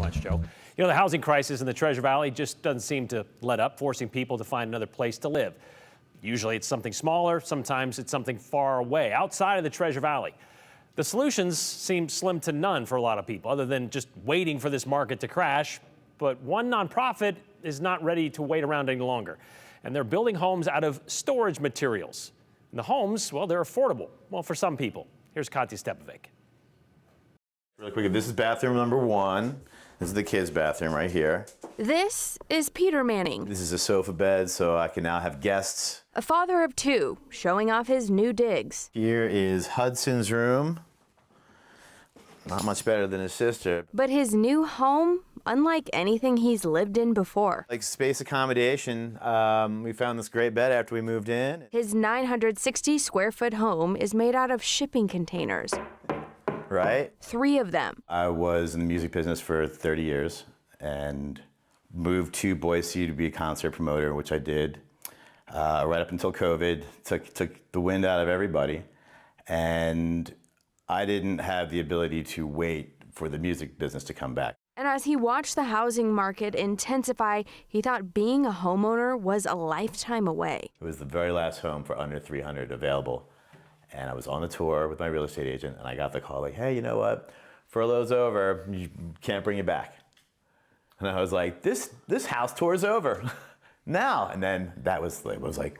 much, Joe. You know, the housing crisis in the Treasure Valley just doesn't seem to let up, forcing people to find another place to live. Usually it's something smaller, sometimes it's something far away, outside of the Treasure Valley. The solutions seem slim to none for a lot of people, other than just waiting for this market to crash. But one nonprofit is not ready to wait around any longer. And they're building homes out of storage materials. And the homes, well, they're affordable. Well, for some people. Here's Katya Stepovic. Really quick, this is bathroom number 1. This is the kids' bathroom right here. This is Peter Manning. This is a sofa bed, so I can now have guests. A father of 2, showing off his new digs. Here is Hudson's room. Not much better than his sister. But his new home, unlike anything he's lived in before. Like space accommodation, we found this great bed after we moved in. His 960 square foot home is made out of shipping containers. Right? 3 of them. I was in the music business for 30 years and moved to Boise to be a concert promoter, which I did right up until COVID. Took the wind out of everybody. And I didn't have the ability to wait for the music business to come back. And as he watched the housing market intensify, he thought being a homeowner was a lifetime away. It was the very last home for under $300 available. And I was on the tour with my real estate agent, and I got the call like, hey, you know what? Furlough's over, you can't bring it back. And I was like, this house tour is over now. And then that was like,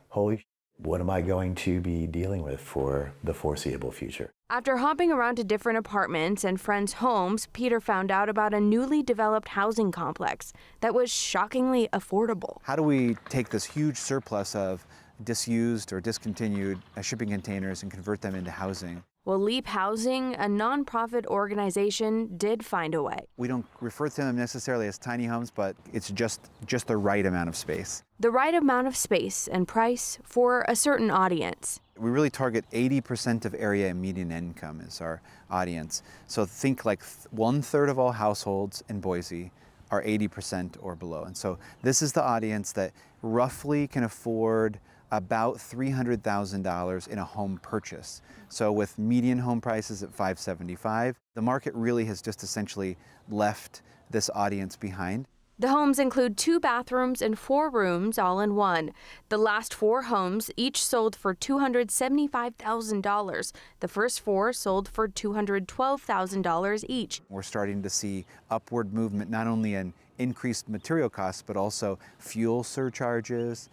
holy shit, what am I going to be dealing with for the foreseeable future? After hopping around to different apartments and friends' homes, Peter found out about a newly developed housing complex that was shockingly affordable. How do we take this huge surplus of disused or discontinued shipping containers and convert them into housing? Well, Leap Housing, a nonprofit organization, did find a way. We don't refer to them necessarily as tiny homes, but it's just the right amount of space. The right amount of space and price for a certain audience. We really target 80% of area and median income as our audience. So think like 1/3 of all households in Boise are 80% or below. And so this is the audience that roughly can afford about $300,000 in a home purchase. So with median home prices at $575, the market really has just essentially left this audience behind. The homes include 2 bathrooms and 4 rooms all in one. The last 4 homes each sold for $275,000. The first 4 sold for $212,000 each. We're starting to see upward movement, not only in increased material costs, but also fuel surcharges.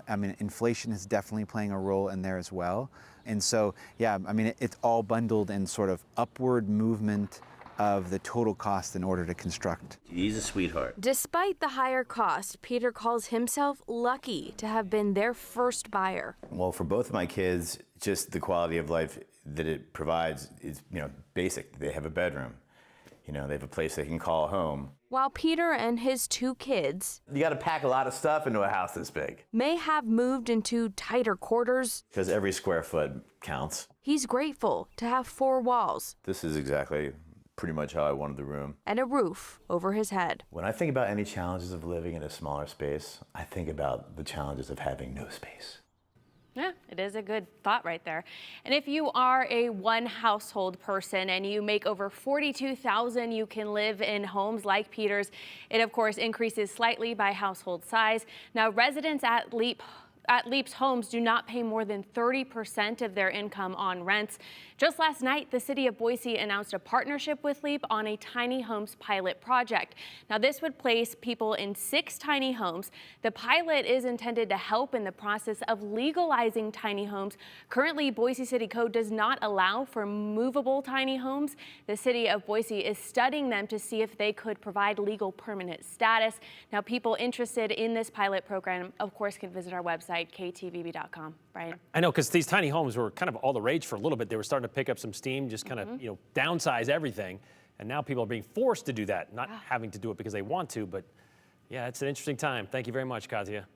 Inflation is definitely playing a role in there as well. And so, yeah, it's all bundled in sort of upward movement of the total cost in order to construct. He's a sweetheart. Despite the higher cost, Peter calls himself lucky to have been their first buyer. Well, for both of my kids, just the quality of life that it provides is, basic. They have a bedroom. They have a place they can call home. While Peter and his 2 kids, You got to pack a lot of stuff into a house this big. may have moved into tighter quarters, Because every square foot counts. he's grateful to have 4 walls This is exactly pretty much how I wanted the room. and a roof over his head. When I think about any challenges of living in a smaller space, I think about the challenges of having no space. Yeah, it is a good thought right there. And if you are a one household person and you make over $42,000, you can live in homes like Peter's. It, of course, increases slightly by household size. Now, residents at Leap's homes do not pay more than 30% of their income on rents. Just last night, the city of Boise announced a partnership with Leap on a tiny homes pilot project. Now, this would place people in 6 tiny homes. The pilot is intended to help in the process of legalizing tiny homes. Currently, Boise City Code does not allow for movable tiny homes. The city of Boise is studying them to see if they could provide legal permanent status. Now, people interested in this pilot program, of course, can visit our website, ktvb.com. Brian? I know, because these tiny homes were kind of all the rage for a little bit. They were starting to pick up some steam, just kind of, downsize everything. And now people are being forced to do that, not having to do it because they want to. But yeah, it's an interesting time. Thank you very much, Katya.